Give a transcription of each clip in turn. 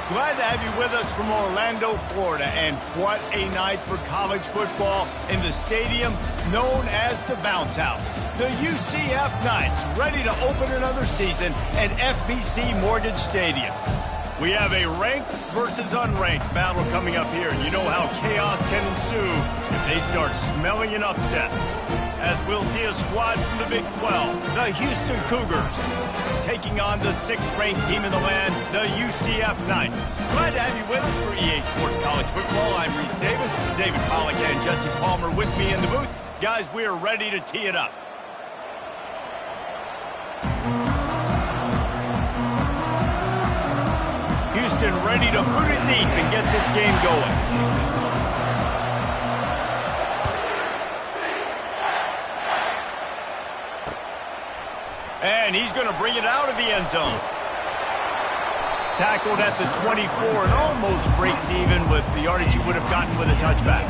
Glad to have you with us from Orlando, Florida. And what a night for college football in the stadium known as the Bounce House. The UCF Knights ready to open another season at FBC Mortgage Stadium. We have a ranked versus unranked battle coming up here. And you know how chaos can ensue if they start smelling an upset. As we'll see a squad from the Big 12, the Houston Cougars, taking on the 6th-ranked team in the land, the UCF Knights. Glad to have you with us for EA Sports College Football. I'm Reese Davis, David Pollack and Jesse Palmer with me in the booth. Guys, we are ready to tee it up. Houston ready to put it deep and get this game going. And he's going to bring it out of the end zone. Tackled at the 24 and almost breaks even with the yardage he would have gotten with a touchback.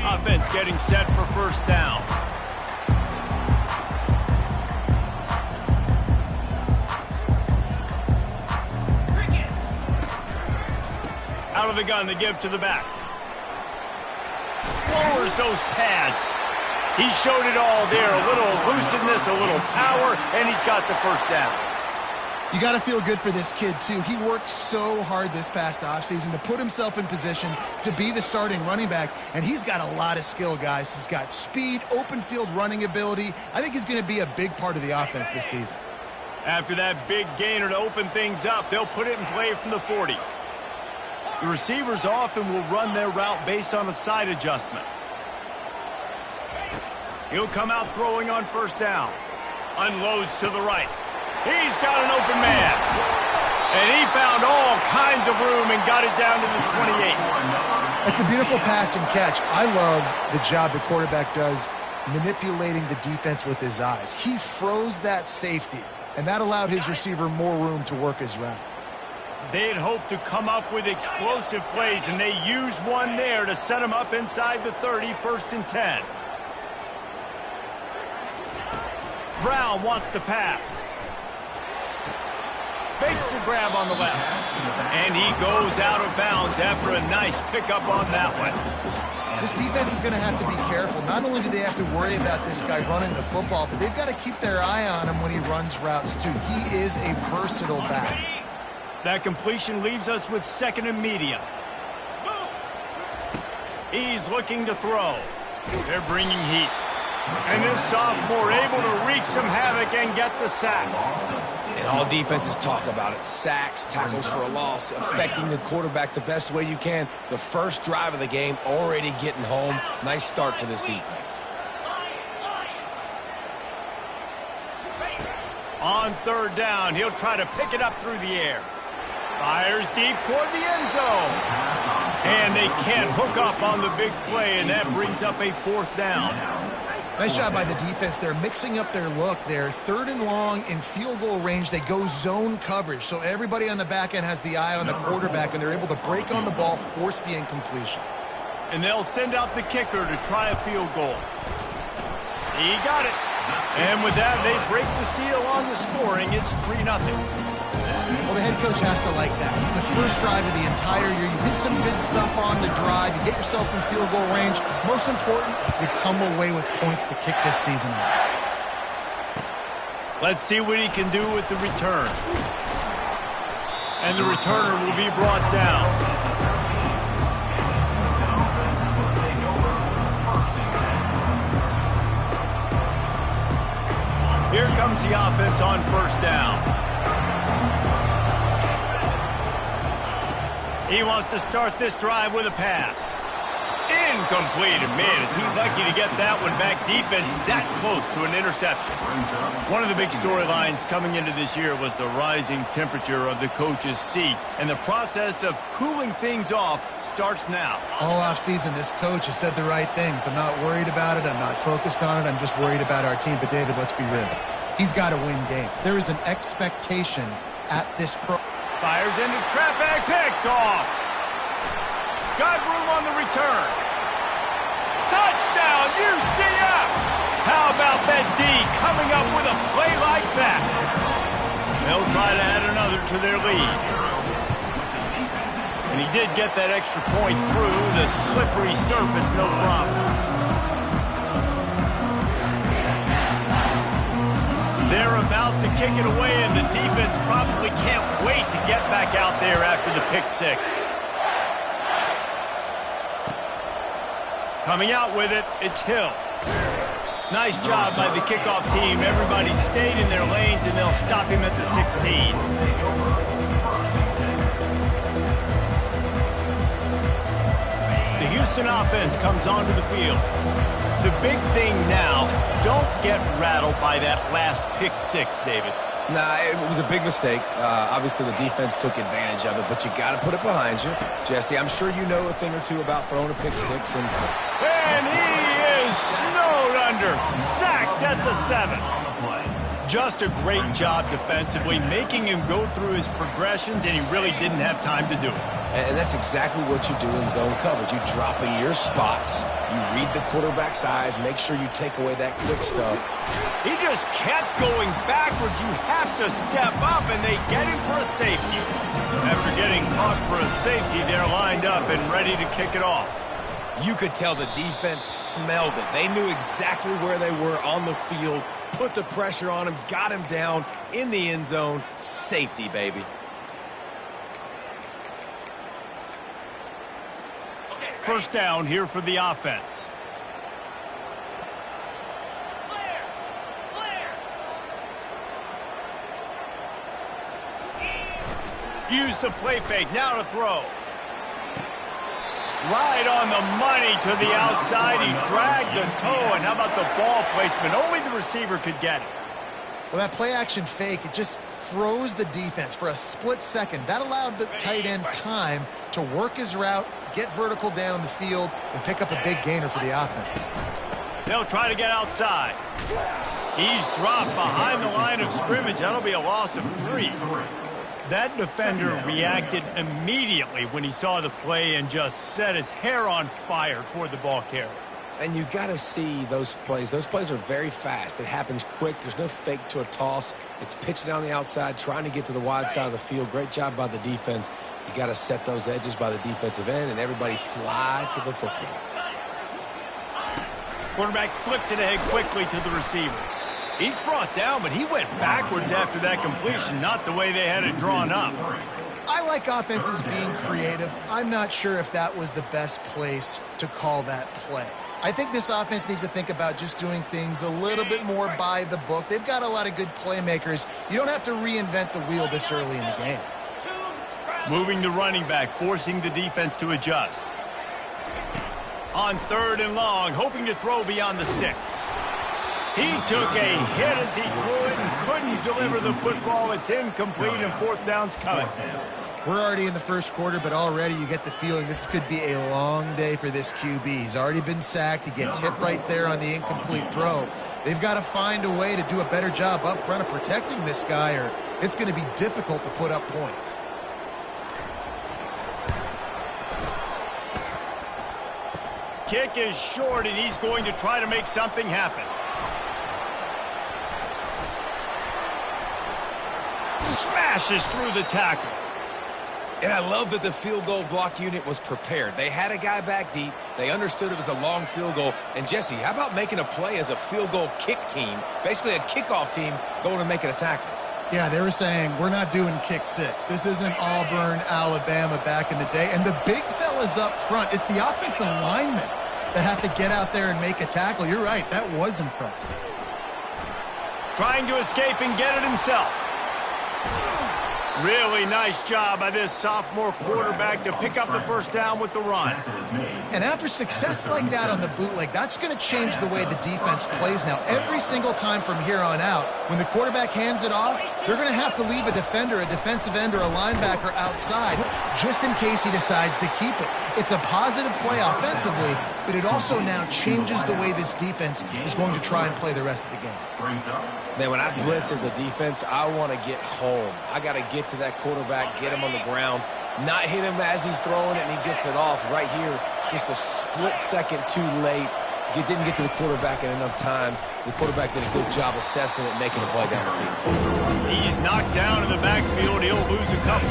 Offense getting set for first down. Out of the gun to give to the back. Lowers those pads. He showed it all there. A little elusiveness, a little power, and he's got the first down. You got to feel good for this kid, too. He worked so hard this past offseason to put himself in position to be the starting running back, and he's got a lot of skill, guys. He's got speed, open field running ability. I think he's going to be a big part of the offense this season. After that big gainer to open things up, they'll put it in play from the 40. The receivers often will run their route based on a side adjustment. He'll come out throwing on first down. Unloads to the right. He's got an open man. And he found all kinds of room and got it down to the 28. It's a beautiful pass and catch. I love the job the quarterback does manipulating the defense with his eyes. He froze that safety, and that allowed his receiver more room to work his route. They had hoped to come up with explosive plays, and they used one there to set them up inside the 30, 1st and 10. Brown wants to pass. Makes the grab on the left. And he goes out of bounds after a nice pickup on that one. This defense is going to have to be careful. Not only do they have to worry about this guy running the football, but they've got to keep their eye on him when he runs routes, too. He is a versatile back. That completion leaves us with 2nd and medium. He's looking to throw. They're bringing heat. And this sophomore able to wreak some havoc and get the sack. And all defenses talk about it. Sacks, tackles for a loss, affecting the quarterback the best way you can. The first drive of the game already getting home. Nice start for this defense. On 3rd down, he'll try to pick it up through the air. Fires deep toward the end zone. And they can't hook up on the big play, and that brings up a 4th down. Nice job by the defense. They're mixing up their look. They're 3rd and long in field goal range. They go zone coverage, so everybody on the back end has the eye on the quarterback, and they're able to break on the ball, force the incompletion. And they'll send out the kicker to try a field goal. He got it. And with that, they break the seal on the scoring. It's 3-0. Well, the head coach has to like that. It's the first drive of the entire year. You did some good stuff on the drive. You get yourself in field goal range. Most important, you come away with points to kick this season off. Let's see what he can do with the return. And the returner will be brought down. Here comes the offense on first down. He wants to start this drive with a pass. Incomplete. And man, is he lucky to get that one back. Defense that close to an interception. One of the big storylines coming into this year was the rising temperature of the coach's seat. And the process of cooling things off starts now. All offseason, this coach has said the right things. I'm not worried about it. I'm not focused on it. I'm just worried about our team. But, David, let's be real. He's got to win games. There is an expectation at this pro. Fires into traffic, picked off. Got room on the return. Touchdown, UCF! How about that D coming up with a play like that? They'll try to add another to their lead. And he did get that extra point through the slippery surface, no problem. They're about to kick it away, and the defense probably can't wait to get back out there after the pick six. Coming out with it, it's Hill. Nice job by the kickoff team. Everybody stayed in their lanes, and they'll stop him at the 16. The Houston offense comes onto the field. The big thing now, don't get rattled by that last pick six, David. Nah, it was a big mistake. Obviously, the defense took advantage of it, but you got to put it behind you. Jesse, I'm sure you know a thing or two about throwing a pick six. And he is snowed under, sacked at the 7. Just a great job defensively, making him go through his progressions, and he really didn't have time to do it. And that's exactly what you do in zone coverage. You drop in your spots. You read the quarterback's eyes. Make sure you take away that quick stuff. He just kept going backwards. You have to step up, and they get him for a safety. After getting caught for a safety, they're lined up and ready to kick it off. You could tell the defense smelled it. They knew exactly where they were on the field, put the pressure on him, got him down in the end zone. Safety, baby. First down here for the offense. Use the play fake. Now to throw. Right on the money to the outside. He dragged the toe. And how about the ball placement? Only the receiver could get it. Well, that play-action fake, it just froze the defense for a split second. That allowed the tight end time to work his route, get vertical down the field, and pick up a big gainer for the offense. They'll try to get outside. He's dropped behind the line of scrimmage. That'll be a loss of 3. That defender reacted immediately when he saw the play and just set his hair on fire toward the ball carrier. And you got to see those plays. Those plays are very fast. It happens quick. There's no fake to a toss. It's pitching down the outside, trying to get to the wide side of the field. Great job by the defense. You got to set those edges by the defensive end, and everybody fly to the football. Quarterback flips it ahead quickly to the receiver. He's brought down, but he went backwards after that completion, not the way they had it drawn up. I like offenses being creative. I'm not sure if that was the best place to call that play. I think this offense needs to think about just doing things a little bit more by the book. They've got a lot of good playmakers. You don't have to reinvent the wheel this early in the game. Moving the running back, forcing the defense to adjust. On 3rd and long, hoping to throw beyond the sticks. He took a hit as he threw it and couldn't deliver the football. It's incomplete, and 4th down's coming. We're already in the first quarter, but already you get the feeling this could be a long day for this QB. He's already been sacked. He gets hit right there on the incomplete throw. They've got to find a way to do a better job up front of protecting this guy, or it's going to be difficult to put up points. Kick is short, and he's going to try to make something happen. Smashes through the tackle. And I love that the field goal block unit was prepared. They had a guy back deep. They understood it was a long field goal. And, Jesse, how about making a play as a field goal kick team, basically a kickoff team, going and making a tackle? Yeah, they were saying, we're not doing kick six. This isn't Auburn, Alabama back in the day. And the big fellas up front, it's the offensive linemen that have to get out there and make a tackle. You're right, that was impressive. Trying to escape and get it himself. Really nice job by this sophomore quarterback to pick up the first down with the run. And after success like that on the bootleg, that's going to change the way the defense plays now. Every single time from here on out, when the quarterback hands it off, they're going to have to leave a defender, a defensive end, or a linebacker outside just in case he decides to keep it. It's a positive play offensively, but it also now changes the way this defense is going to try and play the rest of the game. Man, when I blitz as a defense, I want to get home. I got to get to that quarterback, get him on the ground, not hit him as he's throwing it and he gets it off right here. Just a split second too late. didn't get to the quarterback in enough time. The quarterback did a good job assessing it, making a play down the field. He's knocked down in the backfield. He'll lose a couple.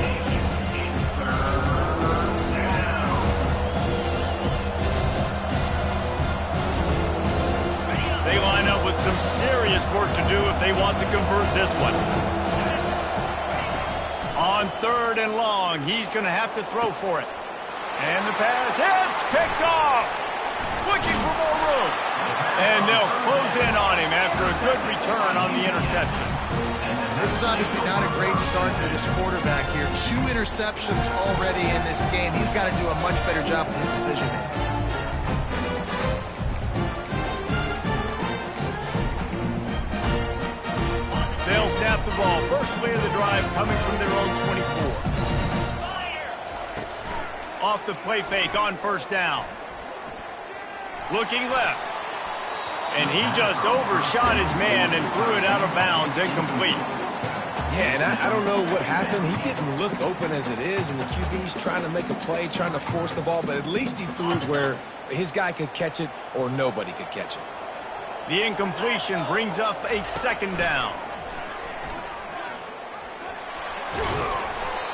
They line up with some serious work to do if they want to convert this one. On 3rd and long, he's going to have to throw for it. And the pass hits, picked off. Looking for more room. And they'll close in on him after a good return on the interception. This is obviously not a great start for this quarterback here. 2 interceptions already in this game. He's got to do a much better job with his decision-making. They'll snap the ball. First play of the drive coming from their own 24. Off the play fake on 1st down. Looking left. And he just overshot his man and threw it out of bounds, incomplete. Yeah, and I don't know what happened. He didn't look open as it is, and the QB's trying to make a play, trying to force the ball, but at least he threw it where his guy could catch it or nobody could catch it. The incompletion brings up a 2nd down.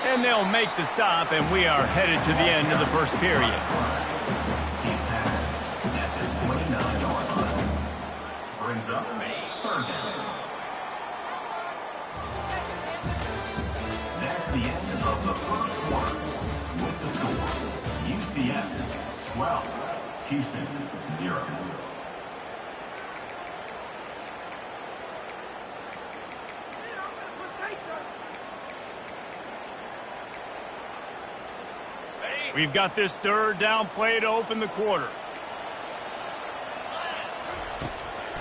And they'll make the stop, and we are headed to the end of the 1st period. Brings up 3rd down. That's the end of the 1st quarter. With the score, UCF 12, Houston 0. We've got this 3rd down play to open the quarter.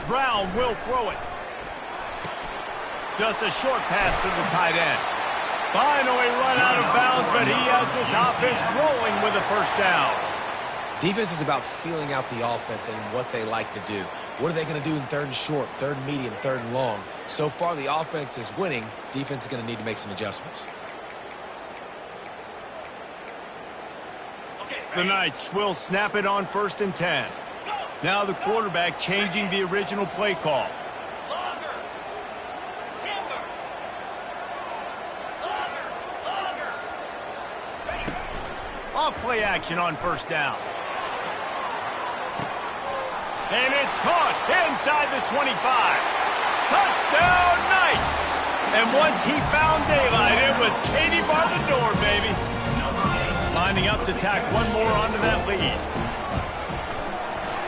Brown will throw it. Just a short pass to the tight end. Finally run out of bounds, but he has this offense rolling with a 1st down. Defense is about feeling out the offense and what they like to do. What are they going to do in 3rd and short, 3rd and medium, 3rd and long? So far, the offense is winning. Defense is going to need to make some adjustments. The Knights will snap it on 1st and 10. Now the quarterback changing the original play call. Off play action on 1st down. And it's caught inside the 25. Touchdown Knights! And once he found daylight, it was Katie bar the door, baby. Lining up to tack one more onto that lead.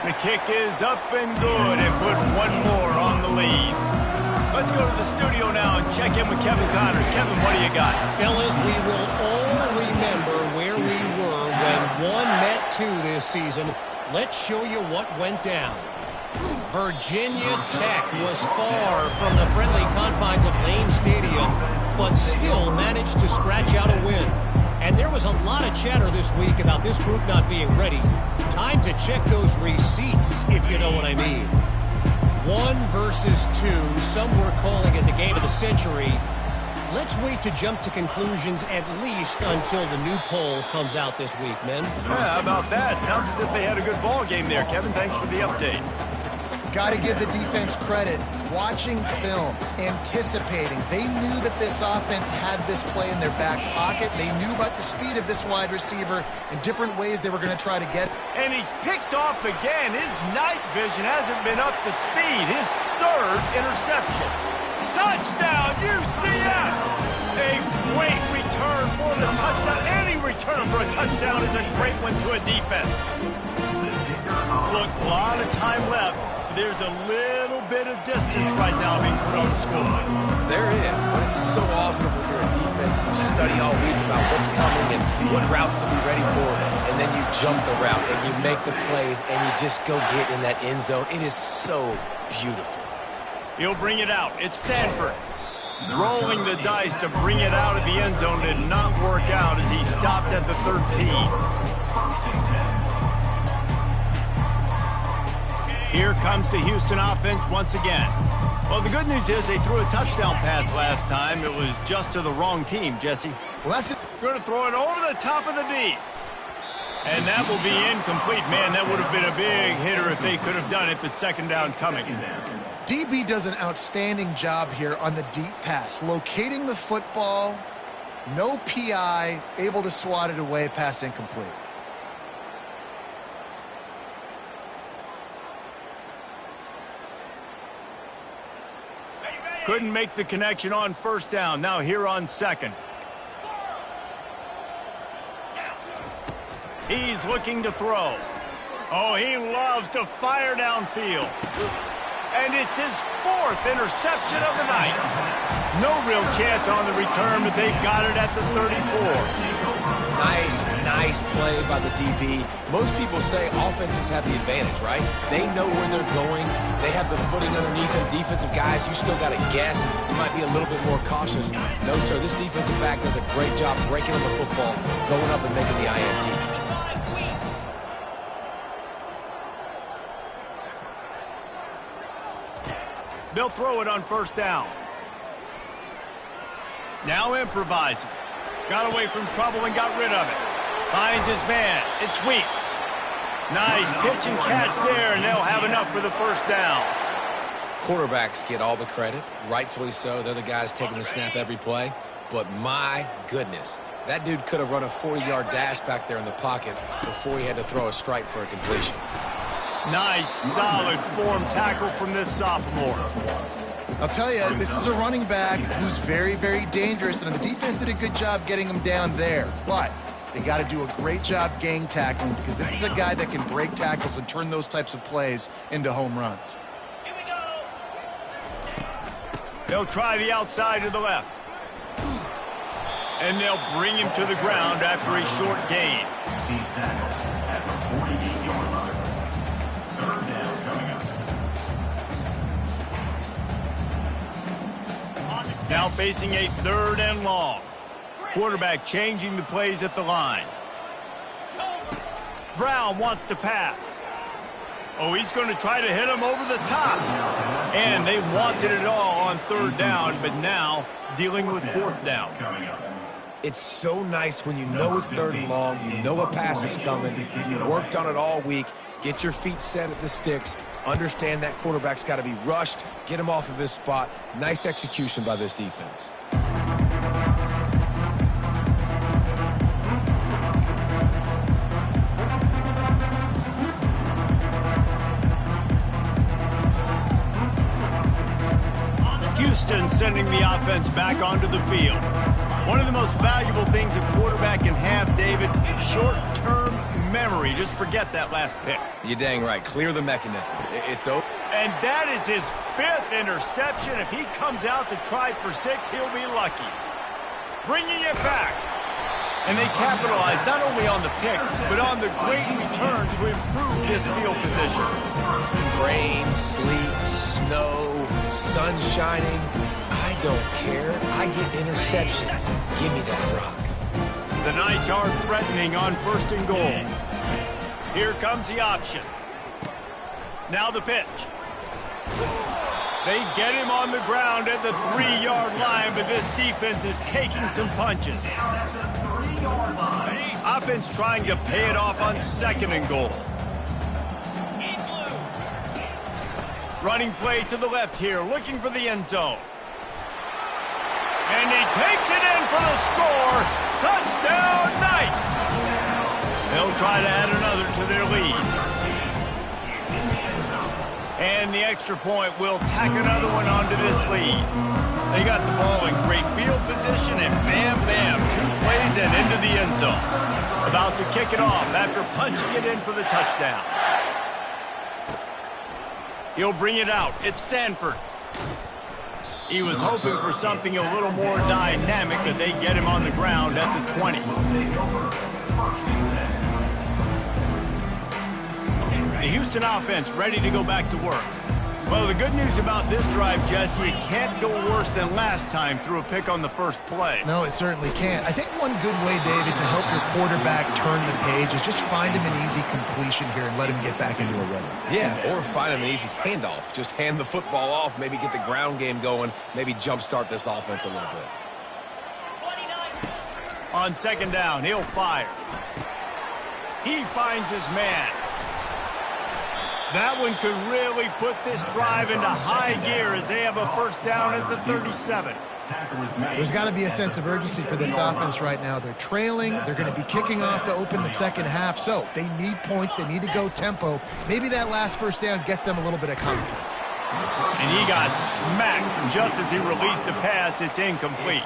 The kick is up and good and put one more on the lead. Let's go to the studio now and check in with Kevin Connors. Kevin, what do you got? Fellas, we will all remember where we were when 1 met 2 this season. Let's show you what went down. Virginia Tech was far from the friendly confines of Lane Stadium, but still managed to scratch out a win. And there was a lot of chatter this week about this group not being ready. Time to check those receipts, if you know what I mean. 1 versus 2, some were calling it the game of the century. Let's wait to jump to conclusions at least until the new poll comes out this week, men. Yeah, how about that? Sounds as if they had a good ball game there. Kevin, thanks for the update. Got to give the defense credit. Watching film, anticipating. They knew that this offense had this play in their back pocket. They knew about the speed of this wide receiver and different ways they were going to try to get. And he's picked off again. His night vision hasn't been up to speed. His 3rd interception. Touchdown, UCF! A great return for the touchdown. Any return for a touchdown is a great one to a defense. Look, a lot of time left. There's a little bit of distance right now being put on the score. There is, but it's so awesome when you're a defense and you study all week about what's coming and what routes to be ready for, and then you jump the route and you make the plays and you just go get in that end zone. It is so beautiful. He'll bring it out. It's Sanford. Rolling the dice to bring it out of the end zone did not work out as he stopped at the 13. Here comes the Houston offense once again. Well, the good news is they threw a touchdown pass last time. It was just to the wrong team, Jesse. Well, that's it. Going to throw it over the top of the D. And that will be incomplete. Man, that would have been a big hitter if they could have done it, but second down coming. DB does an outstanding job here on the deep pass, locating the football, no PI, able to swat it away, pass incomplete. Couldn't make the connection on first down. Now here on second. He's looking to throw. Oh, he loves to fire downfield. And it's his fourth interception of the night. No real chance on the return, but they've got it at the 34. Nice play by the DB. Most people say offenses have the advantage, right? They know where they're going. They have the footing underneath them. Defensive guys, you still got to guess. You might be a little bit more cautious. No, sir, this defensive back does a great job breaking up the football, going up and making the INT. They'll throw it on first down. Now improvising. Got away from trouble and got rid of it. Finds his man. It's Weeks. Nice pitch and catch there, and they'll have enough for the first down. Quarterbacks get all the credit, rightfully so. They're the guys taking the snap every play. But my goodness, that dude could have run a 40-yard dash back there in the pocket before he had to throw a strike for a completion. Nice, solid form tackle from this sophomore. I'll tell you, this is a running back who's very, very dangerous, and the defense did a good job getting him down there. But they got to do a great job gang tackling, because this is a guy that can break tackles and turn those types of plays into home runs. They'll try the outside to the left. And they'll bring him to the ground after a short gain. He's tackled at the 48-yard line. Third down coming up. Now facing a third and long. Quarterback changing the plays at the line. Brown wants to pass. Oh, he's going to try to hit him over the top. And they wanted it all on third down, but now dealing with fourth down. It's so nice when you know it's third and long, you know a pass is coming, you worked on it all week, get your feet set at the sticks, understand that quarterback's got to be rushed, get him off of his spot. Nice execution by this defense. Houston sending the offense back onto the field. One of the most valuable things a quarterback can have, David, short-term memory. Just forget that last pick. You're dang right. Clear the mechanism. It's open. And that is his fifth interception. If he comes out to try for 6, he'll be lucky. Bringing it back. And they capitalized not only on the pick, but on the great return to improve this field position. Rain, sleet, snow, sun shining. I don't care. I get interceptions. Give me that rock. The Knights are threatening on first and goal. Here comes the option. Now the pitch. They get him on the ground at the 3-yard line, but this defense is taking some punches. Offense trying to pay it off on second and goal. Running play to the left here, looking for the end zone. And he takes it in for the score. Touchdown, Knights! They'll try to add another to their lead. And the extra point will tack another one onto this lead. They got the ball in great field position, and bam, bam, 2 plays and into the end zone. About to kick it off after punching it in for the touchdown. He'll bring it out. It's Sanford. He was hoping for something a little more dynamic, but they get him on the ground at the 20. The Houston offense ready to go back to work. Well, the good news about this drive, Jesse, it can't go worse than last time through a pick on the first play. No, it certainly can't. I think one good way, David, to help your quarterback turn the page is just find him an easy completion here and let him get back into a rhythm. Yeah, or find him an easy handoff. Just hand the football off, maybe get the ground game going, maybe jumpstart this offense a little bit. On second down, he'll fire. He finds his man. That one could really put this drive into high gear as they have a first down at the 37. There's got to be a sense of urgency for this offense right now. They're trailing. They're going to be kicking off to open the second half. So they need points. They need to go tempo. Maybe that last first down gets them a little bit of confidence. And he got smacked just as he released the pass. It's incomplete.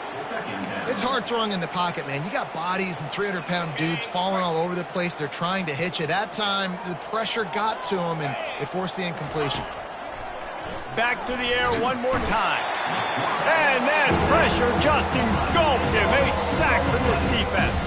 It's hard throwing in the pocket, man. You got bodies and 300-pound dudes falling all over the place. They're trying to hit you. That time, the pressure got to him, and it forced the incompletion. Back to the air one more time. And that pressure just engulfed him. A sack from this defense.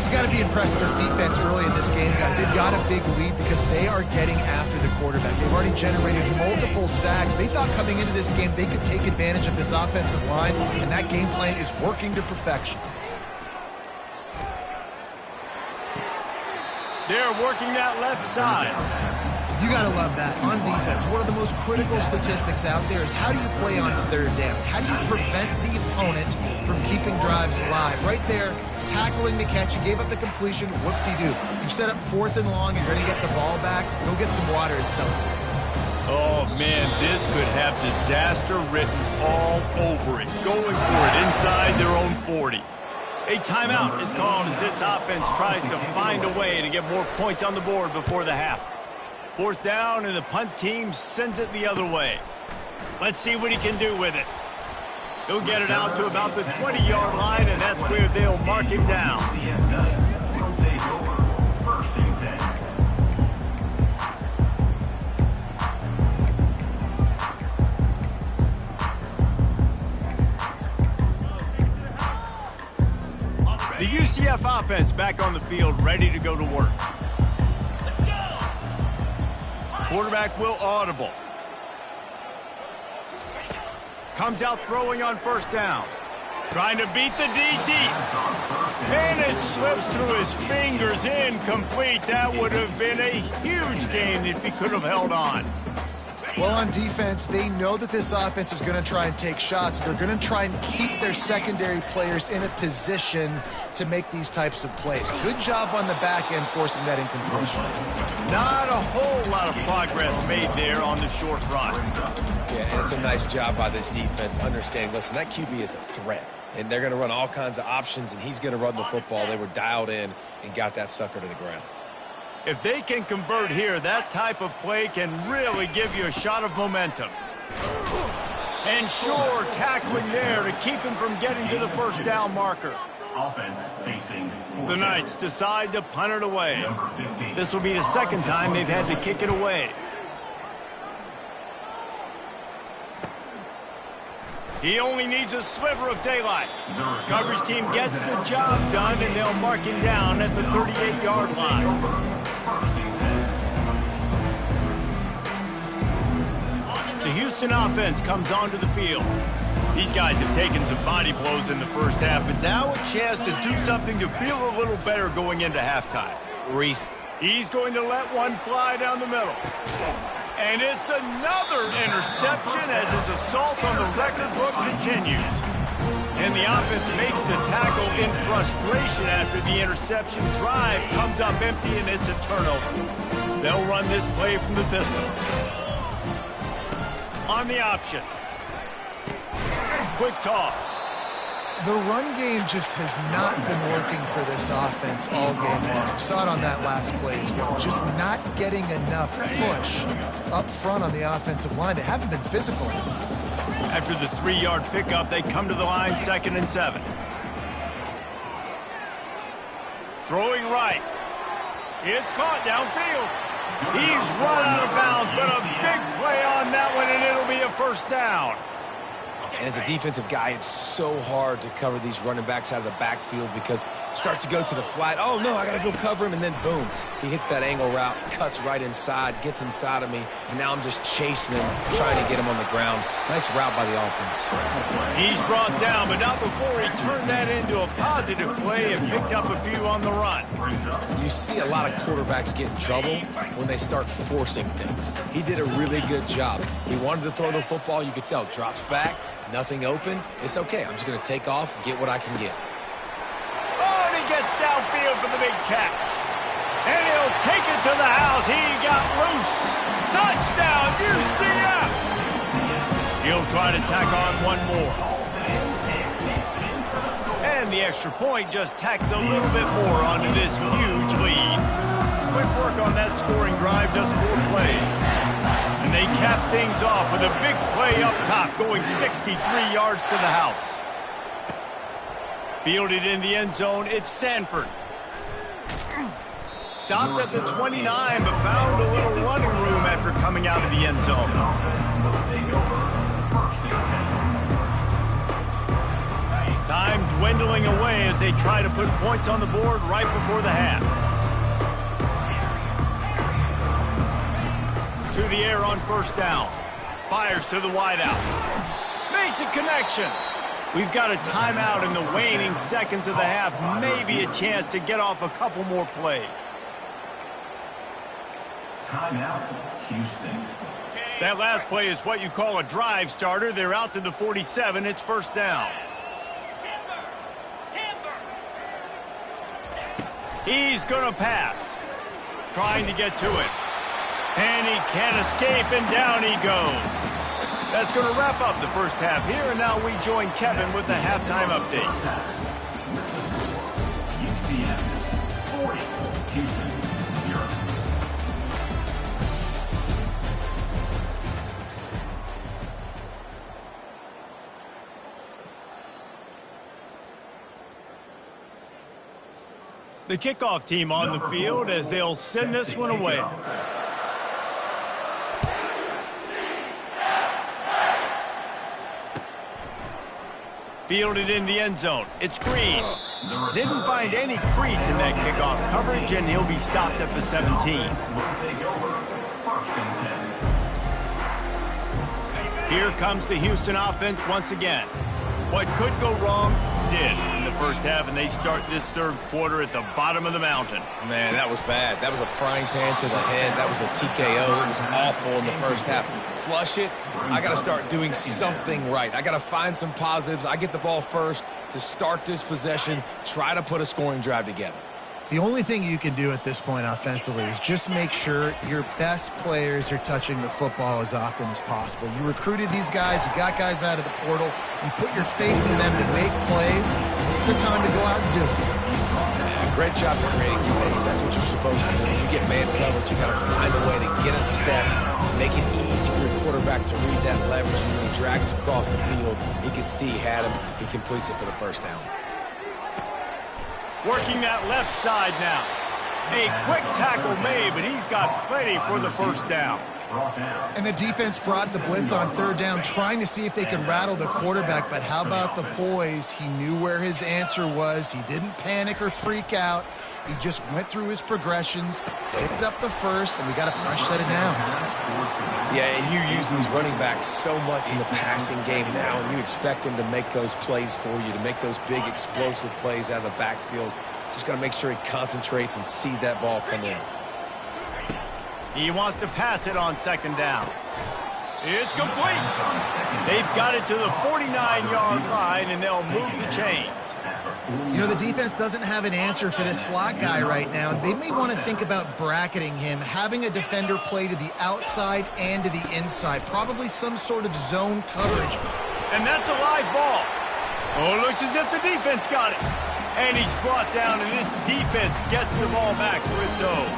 You got to be impressed with this defense early in this game, guys. They've got a big lead because they are getting after the quarterback. They've already generated multiple sacks. They thought coming into this game they could take advantage of this offensive line, and that game plan is working to perfection. They're working that left side. You got to love that. On defense, one of the most critical statistics out there is how do you play on third down? How do you prevent the opponent from keeping drives alive? Right there, tackling the catch. You gave up the completion. Whoop-de-doo. You set up 4th and long. You're going to get the ball back. Go get some water and celebrate. Oh, man, this could have disaster written all over it. Going for it inside their own 40. A timeout is called as this offense tries to find a way to get more points on the board before the half. 4th down, and the punt team sends it the other way. Let's see what he can do with it. He'll get it out to about the 20-yard line, and that's where they'll mark him down. The UCF offense back on the field, ready to go to work. Quarterback will audible. Comes out throwing on first down. Trying to beat the D deep. And it slips through his fingers, incomplete. That would have been a huge gain if he could have held on. Well, on defense, they know that this offense is going to try and take shots. They're going to try and keep their secondary players in a position to make these types of plays. Good job on the back end forcing that incompletion. Not a whole lot of progress made there on the short run. Yeah, and it's a nice job by this defense understanding, listen, that QB is a threat. And they're going to run all kinds of options, and he's going to run the football. They were dialed in and got that sucker to the ground. If they can convert here, that type of play can really give you a shot of momentum. And sure, tackling there to keep him from getting to the first down marker. Offense facing The Knights decide to punt it away. This will be the second time they've had to kick it away. He only needs a sliver of daylight. Coverage team gets the job done, and they'll mark him down at the 38-yard line. The Houston offense comes onto the field. These guys have taken some body blows in the first half, but now a chance to do something to feel a little better going into halftime. He's going to let one fly down the middle. And it's another interception as his assault on the record book continues. And the offense makes the tackle in frustration after the interception. Drive comes up empty, and it's a turnover. They'll run this play from the pistol. On the option. Quick toss. The run game just has not been working for this offense all game long. Saw it on that last play as well. Just not getting enough push up front on the offensive line. They haven't been physical. After the 3-yard pickup, they come to the line 2nd and 7. Throwing right. It's caught downfield. He's run out of bounds, but a big play on that one, and it'll be a first down. And as a defensive guy, it's so hard to cover these running backs out of the backfield because it starts to go to the flat. Oh, no, I got to go cover him. And then, boom, he hits that angle route, cuts right inside, gets inside of me. And now I'm just chasing him, trying to get him on the ground. Nice route by the offense. He's brought down, but not before he turned that into a positive play and picked up a few on the run. You see a lot of quarterbacks get in trouble when they start forcing things. He did a really good job. He wanted to throw the football. You could tell. Drops back. Nothing open. It's okay. I'm just going to take off, get what I can get. Oh, and he gets downfield for the big catch. take it to the house. He got loose. Touchdown, UCF. He'll try to tack on one more. And the extra point just tacks a little bit more onto this huge lead. Quick work on that scoring drive, just 4 plays. And they cap things off with a big play up top, going 63 yards to the house. Fielded in the end zone, it's Sanford. Stopped at the 29, but found a little running room after coming out of the end zone. Time dwindling away as they try to put points on the board right before the half. To the air on first down. Fires to the wideout. Makes a connection. We've got a timeout in the waning seconds of the half. Maybe a chance to get off a couple more plays. Timeout, Houston. That last play is what you call a drive starter. They're out to the 47. It's first down. He's going to pass. Trying to get to it. And he can't escape, and down he goes. That's going to wrap up the first half here, and now we join Kevin with the halftime update. UCF 40, Houston 0. The kickoff team on the field as they'll send this one away. Fielded in the end zone. It's Green. Didn't find any crease in that kickoff coverage, and he'll be stopped at the 17. Here comes the Houston offense once again. What could go wrong did in the first half, and they start this third quarter at the bottom of the mountain. Man, that was bad. That was a frying pan to the head. That was a TKO. It was awful in the first half. Flush it. I got to start doing something right. I got to find some positives. I get the ball first to start this possession, try to put a scoring drive together. The only thing you can do at this point offensively is just make sure your best players are touching the football as often as possible. You recruited these guys. You got guys out of the portal. You put your faith in them to make plays. This is the time to go out and do it. Yeah, great job of creating space. That's what you're supposed to do. You get man coverage, you got to find a way to get a step, make it easy for your quarterback to read that leverage, and when he drags across the field, he can see he had him. He completes it for the first down. Working that left side now. A quick tackle made, but he's got plenty for the first down. And the defense brought the blitz on third down, trying to see if they could rattle the quarterback. But how about the poise? He knew where his answer was. He didn't panic or freak out. He just went through his progressions, picked up the first, and we got a fresh set of downs. Yeah, and you use these running backs so much in the passing game now, and you expect them to make those plays for you, to make those big explosive plays out of the backfield. Just got to make sure he concentrates and see that ball come in. He wants to pass it on second down. It's complete. They've got it to the 49-yard line, and they'll move the chains. You know, the defense doesn't have an answer for this slot guy right now. They may want to think about bracketing him, having a defender play to the outside and to the inside, probably some sort of zone coverage. And that's a live ball. Oh, it looks as if the defense got it. And he's brought down, and this defense gets the ball back for its own.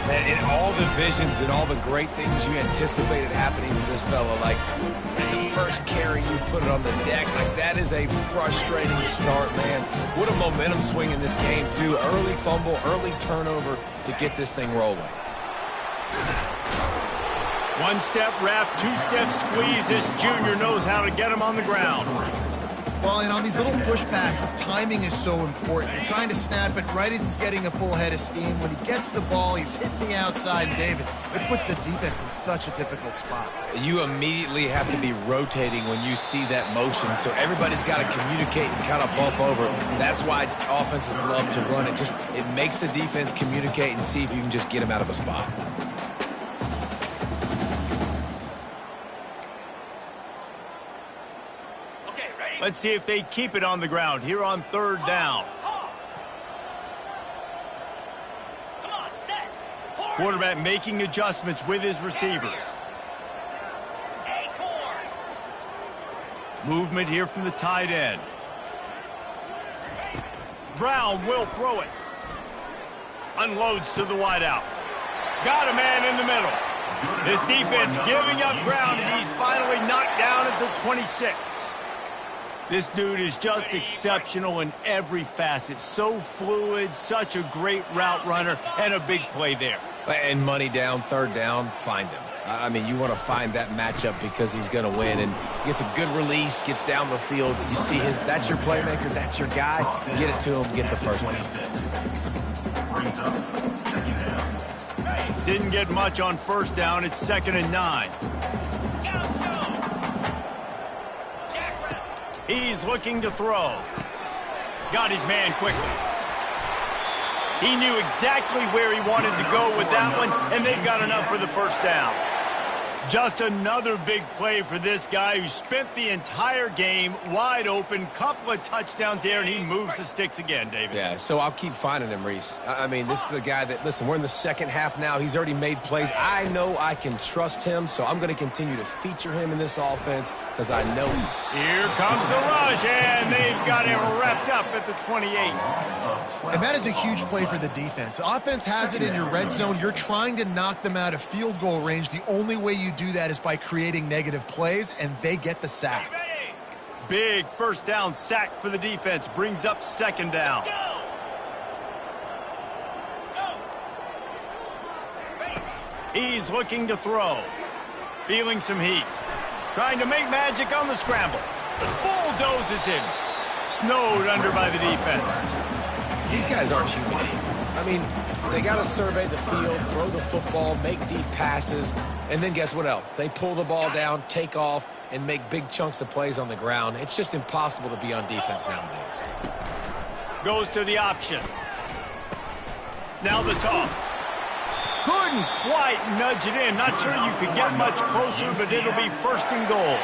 And in all the visions and all the great things you anticipated happening for this fella, like the first carry, you put it on the deck, like that is a frustrating start, man. What a momentum swing in this game, too. Early fumble, early turnover to get this thing rolling. One-step wrap, two-step squeeze. This junior knows how to get him on the ground. Well, and on these little push passes, timing is so important. You're trying to snap it right as he's getting a full head of steam. When he gets the ball, he's hitting the outside, David. It puts the defense in such a difficult spot. You immediately have to be rotating when you see that motion, so everybody's got to communicate and kind of bump over. That's why offenses love to run it. Just it makes the defense communicate and see if you can just get him out of a spot. Let's see if they keep it on the ground here on third down. Quarterback making adjustments with his receivers. Movement here from the tight end. Brown will throw it. Unloads to the wideout. Got a man in the middle. This defense giving up ground as he's finally knocked down at the 26. This dude is just exceptional in every facet. So fluid, such a great route runner, and a big play there. And money down, third down, find him. I mean, you want to find that matchup because he's going to win, and gets a good release, gets down the field. You see that's your playmaker, that's your guy. Get it to him, get the first down. Didn't get much on first down. It's 2nd and 9. He's looking to throw. Got his man quickly. He knew exactly where he wanted to go with that one, and they've got enough for the first down. Just another big play for this guy who spent the entire game wide open, couple of touchdowns there, and he moves the sticks again, David. Yeah, so I'll keep finding him, Reese. I mean, this is a guy that, listen, we're in the second half now. He's already made plays. I know I can trust him, so I'm going to continue to feature him in this offense because I know him. Here comes the rush, and they've got him wrapped up at the 28. And that is a huge play for the defense. Offense has it in your red zone. You're trying to knock them out of field goal range. The only way you do that is by creating negative plays, and they get the sack. Big first down sack for the defense. Brings up 2nd down. He's looking to throw. Feeling some heat. Trying to make magic on the scramble. Bulldozes him. Snowed under by the defense. These guys aren't human. I mean, they got to survey the field, throw the football, make deep passes, and then guess what else? They pull the ball down, take off, and make big chunks of plays on the ground. It's just impossible to be on defense nowadays. Goes to the option. Now the toss. Couldn't quite nudge it in. Not sure you could get much closer, but it'll be 1st and goal.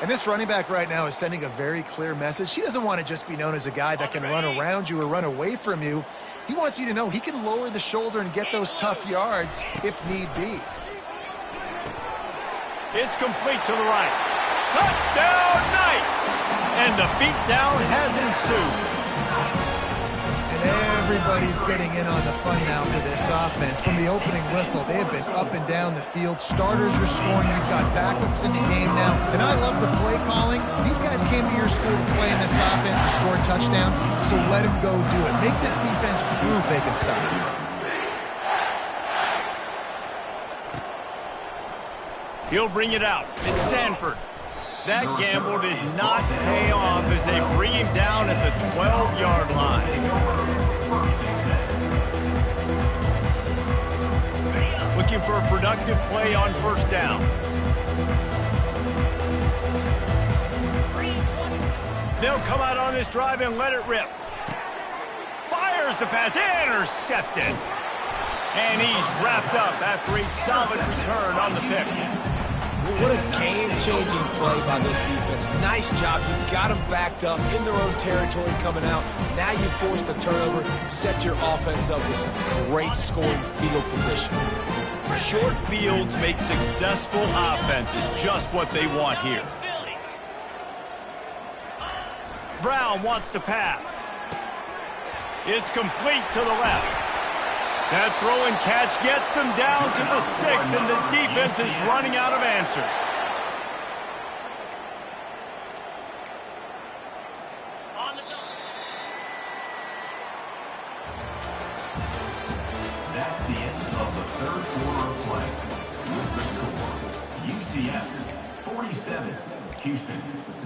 And this running back right now is sending a very clear message. He doesn't want to just be known as a guy that can run around you or run away from you. He wants you to know he can lower the shoulder and get those tough yards if need be. It's complete to the right. Touchdown, Knights! And the beatdown has ensued. And everybody's getting in on the fun now for this offense. From the opening whistle, they have been up and down the field. Starters are scoring. You've got backups in the game now. And I love the play calling. These guys came to your school to play in this offense to score touchdowns, so let them go do it. Make this defense prove they can stop you. He'll bring it out. It's Sanford. That gamble did not pay off as they bring him down at the 12-yard line. Looking for a productive play on first down. They'll come out on this drive and let it rip. Fires the pass. Intercepted. And he's wrapped up after a solid return on the pick. What a game-changing play by this defense. Nice job. You got them backed up in their own territory coming out. Now you force the turnover, set your offense up with some great scoring field position. Short fields make successful offenses just what they want here. Brown wants to pass. It's complete to the left. That throw and catch gets them down to the 6, and the defense is running out of answers. That's the end of the 3rd quarter of play. With the score, UCF 47, Houston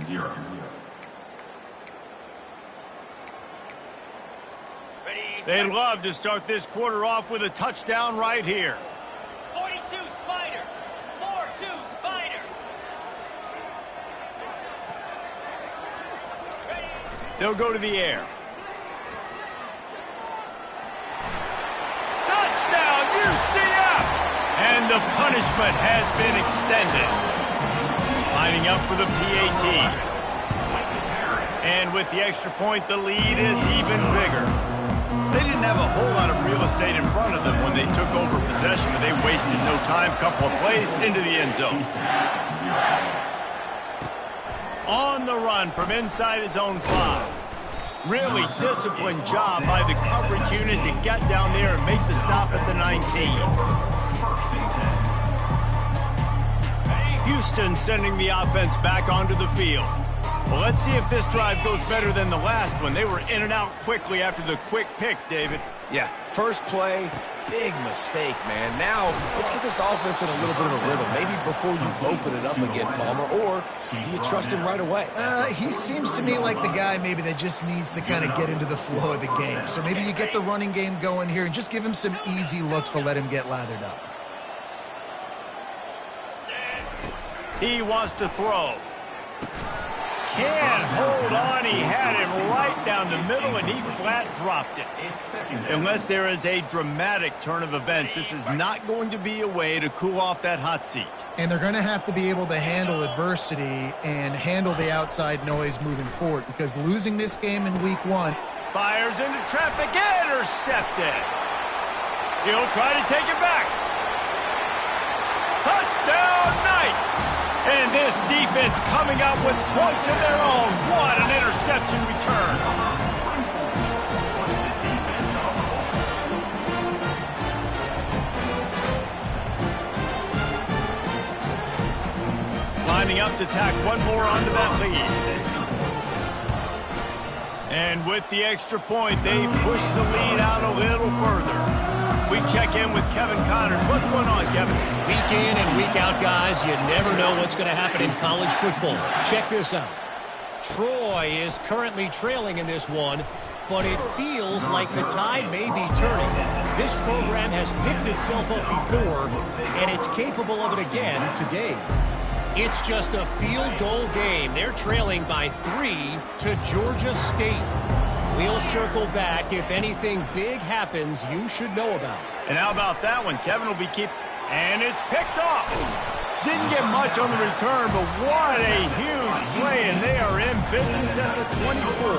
0. They'd love to start this quarter off with a touchdown right here. 42 Spider. 4-2 Spider. They'll go to the air. Touchdown, UCF! And the punishment has been extended. Lining up for the PAT. And with the extra point, the lead is even bigger. They didn't have a whole lot of real estate in front of them when they took over possession, but they wasted no time. Couple of plays into the end zone. On the run from inside his own 5. Really disciplined job by the coverage unit to get down there and make the stop at the 19. Houston sending the offense back onto the field. Well, let's see if this drive goes better than the last one. They were in and out quickly after the quick pick, David. Yeah, first play, big mistake, man. Now, let's get this offense in a little bit of a rhythm. Maybe before you open it up again, Palmer, or do you trust him right away? He seems to me like the guy maybe that just needs to kind of get into the flow of the game. So maybe you get the running game going here and just give him some easy looks to let him get lathered up. He wants to throw. Can't hold on. He had him right down the middle, and he flat dropped it. Unless there is a dramatic turn of events, this is not going to be a way to cool off that hot seat. And they're going to have to be able to handle adversity and handle the outside noise moving forward, because losing this game in week 1. Fires into traffic, intercepted. He'll try to take it back. Touchdown, Knights! And this defense coming up with points of their own. What an interception return. Lining up to tack one more onto that lead. And with the extra point, they push the lead out a little further. We check in with Kevin Connors. What's going on, Kevin? Week in and week out, guys, you never know what's going to happen in college football. Check this out. Troy is currently trailing in this one, but it feels like the tide may be turning. This program has picked itself up before, and it's capable of it again today. It's just a field goal game. They're trailing by 3 to Georgia State. We'll circle back if anything big happens you should know about. And how about that one? Kevin will be and it's picked off. Didn't get much on the return, but what a huge play, and they are in business at the 24.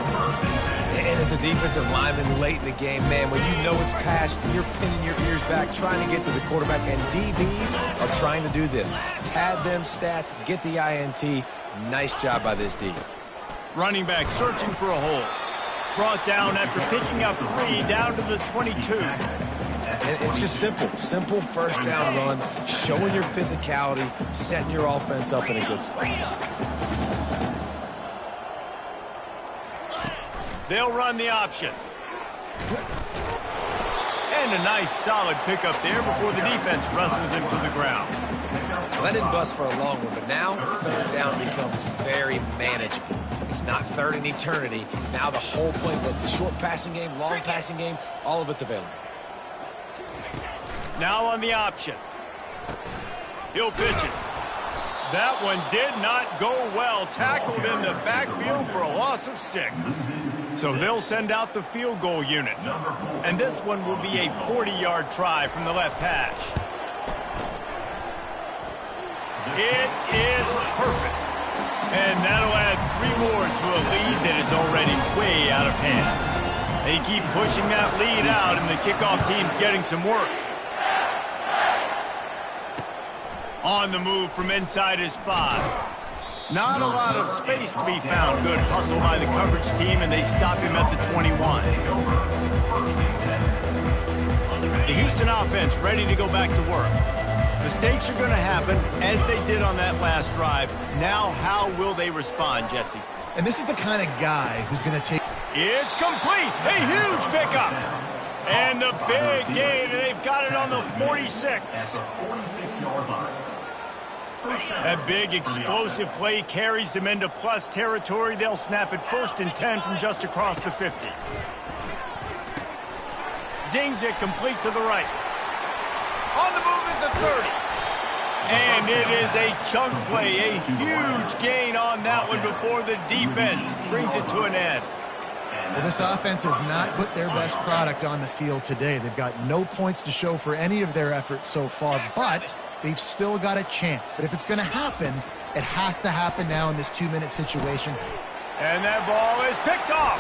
And as a defensive lineman late in the game, man, when you know it's past, you're pinning your ears back, trying to get to the quarterback, and DBs are trying to do this. Pad them stats, get the INT. Nice job by this D. Running back searching for a hole. Brought down after picking up 3 down to the 22. And it's just simple first down run, showing your physicality, setting your offense up in a good spot. They'll run the option. And a nice solid pickup there before the defense wrestles him to the ground. Well, that didn't bust for a long one, but now third down becomes very manageable. It's not third in eternity. Now the whole playbook, short passing game, long passing game, all of it's available. Now on the option. He'll pitch it. That one did not go well. Tackled in the backfield for a loss of 6. So they'll send out the field goal unit. And this one will be a 40-yard try from the left hash. It is perfect. And that'll add 3 more to a lead that is already way out of hand. They keep pushing that lead out, and the kickoff team's getting some work. On the move from inside his 5. Not a lot of space to be found. Good hustle by the coverage team, and they stop him at the 21. The Houston offense ready to go back to work. Mistakes are going to happen, as they did on that last drive. Now, how will they respond, Jesse? And this is the kind of guy who's going to take... It's complete! A huge pickup! And the big gain, and they've got it on the 46. That big explosive play carries them into plus territory. They'll snap it 1st and 10 from just across the 50. Zings it complete to the right. On the move at the 30. And it is a chunk play, a huge gain on that one before the defense brings it to an end. Well, this offense has not put their best product on the field today. They've got no points to show for any of their efforts so far, but they've still got a chance. But if it's going to happen, it has to happen now in this 2-minute situation. And that ball is picked off.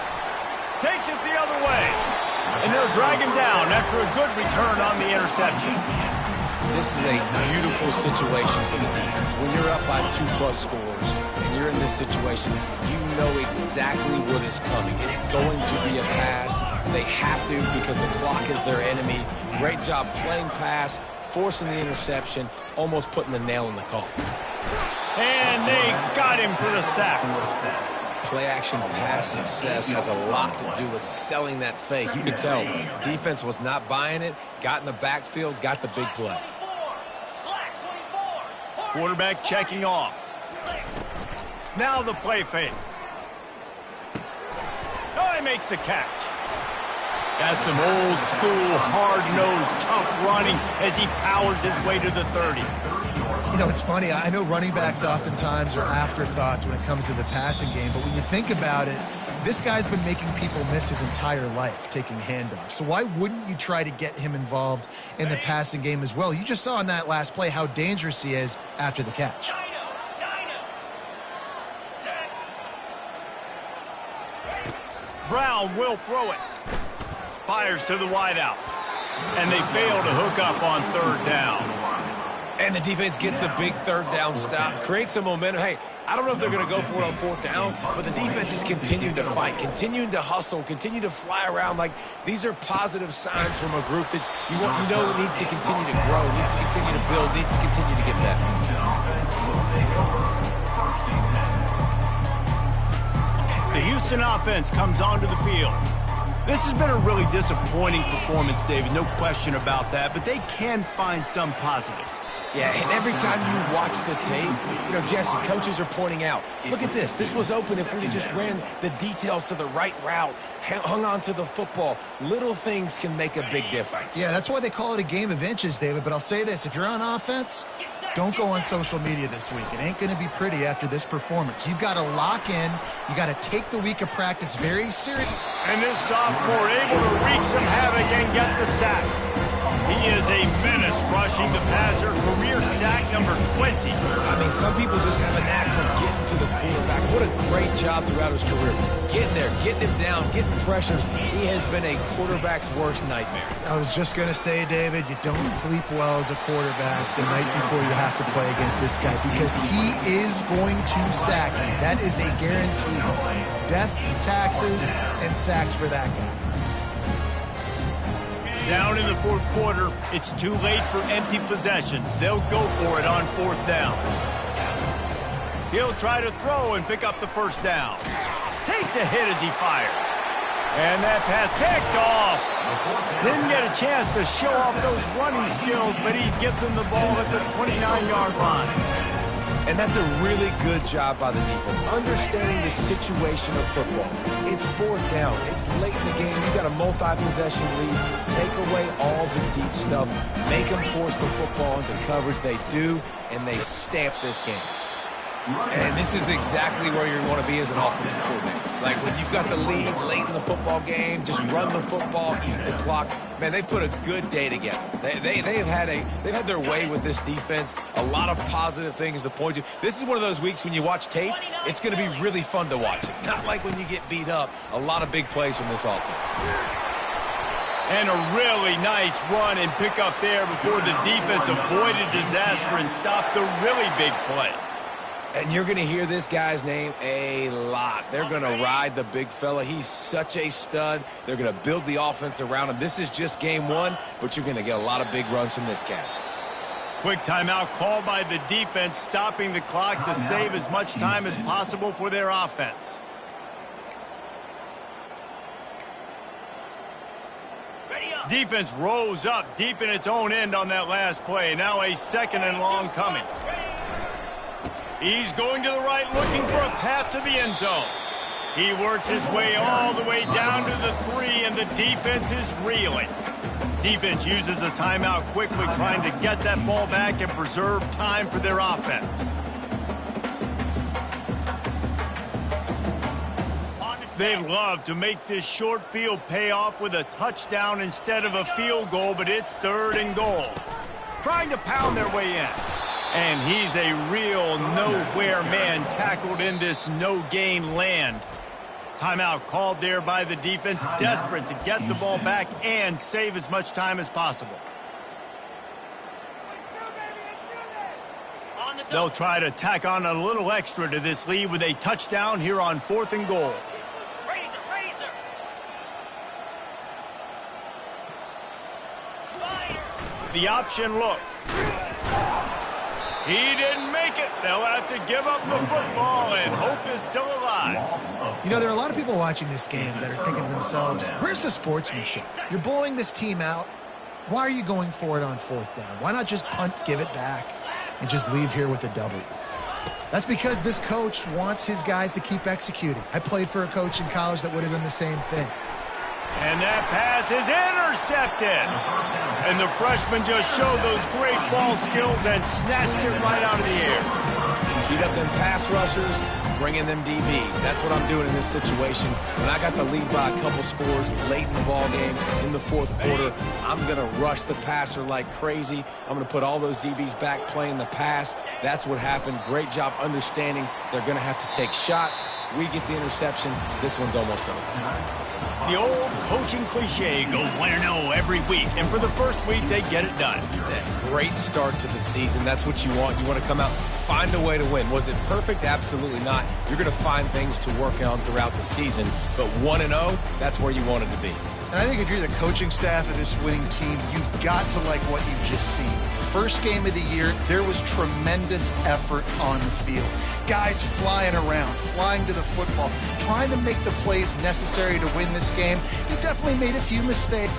Takes it the other way. And they'll They'll drag him down after a good return on the interception. This is a beautiful situation for the defense. When you're up by 2+ scores and you're in this situation, you know exactly what is coming. It's going to be a pass. They have to because the clock is their enemy. Great job playing pass, forcing the interception, almost putting the nail in the coffin. And they got him for the sack. Play-action pass success has a lot to do with selling that fake. You can tell defense was not buying it, got in the backfield, got the big play. Quarterback checking off. Now the play fake. Oh, he makes the catch. That's some old school, hard-nosed, tough running as he powers his way to the 30. You know, it's funny. I know running backs oftentimes are afterthoughts when it comes to the passing game, but when you think about it, this guy's been making people miss his entire life taking handoffs. So why wouldn't you try to get him involved in the passing game as well? You just saw in that last play how dangerous he is after the catch. Brown will throw it. Fires to the wideout. And they fail to hook up on 3rd down. And the defense gets the big 3rd down stop, creates some momentum. Hey, I don't know if they're going to go for it on 4th down, but the defense is continuing to fight, continuing to hustle, continue to fly around. Like, these are positive signs from a group that you know needs to continue to grow, needs to continue to build, needs to continue to get better. The Houston offense comes onto the field. This has been a really disappointing performance, David, no question about that, but they can find some positives. Yeah, and every time you watch the tape, you know, Jesse, coaches are pointing out, look at this. This was open if we just ran the details to the right route, hung on to the football. Little things can make a big difference. Yeah, that's why they call it a game of inches, David. But I'll say this, if you're on offense, don't go on social media this week. It ain't going to be pretty after this performance. You've got to lock in. You got to take the week of practice very seriously. And this sophomore able to wreak some havoc and get the sack. He is a menace rushing the passer, career sack number 20. I mean, some people just have a knack for getting to the quarterback. What a great job throughout his career. Getting there, getting him down, getting pressures. He has been a quarterback's worst nightmare. I was just going to say, David, you don't sleep well as a quarterback the night before you have to play against this guy because he is going to sack you. That is a guarantee. Death, taxes, and sacks for that guy. Down in the 4th quarter, it's too late for empty possessions. They'll go for it on 4th down. He'll try to throw and pick up the 1st down. Takes a hit as he fires. And that pass picked off. Didn't get a chance to show off those running skills, but he gets him the ball at the 29-yard line. And that's a really good job by the defense, understanding the situation of football. It's 4th down. It's late in the game. You got a multi-possession lead. Take away all the deep stuff. Make them force the football into coverage. They do, and they stamp this game. And this is exactly where you want to be as an offensive coordinator. Like when you've got the lead late in the football game, just run the football, eat the clock. Man, they've put a good day together. They've had their way with this defense. A lot of positive things to point to. This is one of those weeks when you watch tape, it's going to be really fun to watch it. Not like when you get beat up. A lot of big plays from this offense. And a really nice run and pick up there before the defense avoided disaster and stopped the really big play. And you're going to hear this guy's name a lot. They're going to ride the big fella. He's such a stud. They're going to build the offense around him. This is just game 1, but you're going to get a lot of big runs from this guy. Quick timeout called by the defense, stopping the clock to save as much time as possible for their offense. Defense rose up deep in its own end on that last play. Now a 2nd and long coming. He's going to the right, looking for a path to the end zone. He works his way all the way down to the 3, and the defense is reeling. Defense uses a timeout quickly, trying to get that ball back and preserve time for their offense. They'd love to make this short field pay off with a touchdown instead of a field goal, but it's 3rd and goal. Trying to pound their way in. And he's a real nowhere man tackled in this no-gain land. Timeout called there by the defense, desperate to get the ball back and save as much time as possible. They'll try to tack on a little extra to this lead with a touchdown here on 4th and goal. Razor. Spider. The option look. He didn't make it. They'll have to give up the football, and hope is still alive. You know, there are a lot of people watching this game that are thinking to themselves, where's the sportsmanship? You're blowing this team out. Why are you going for it on 4th down? Why not just punt, give it back, and just leave here with a W? That's because this coach wants his guys to keep executing. I played for a coach in college that would have done the same thing. And that pass is intercepted. And the freshman just showed those great ball skills and snatched it right out of the air. Beat up them pass rushers, bring in them DBs. That's what I'm doing in this situation. When I got the lead by a couple scores late in the ball game, in the 4th quarter, I'm going to rush the passer like crazy. I'm going to put all those DBs back playing the pass. That's what happened. Great job understanding they're going to have to take shots. We get the interception. This one's almost over. The old coaching cliche, go win or no every week. And for the first week, they get it done. Great start to the season. That's what you want. You want to come out, find a way to win. Was it perfect? Absolutely not. You're going to find things to work on throughout the season. But 1-0, that's where you want it to be. And I think if you're the coaching staff of this winning team, you've got to like what you've just seen. First game of the year, there was tremendous effort on the field. Guys flying around, flying to the football, trying to make the plays necessary to win this game. He definitely made a few mistakes.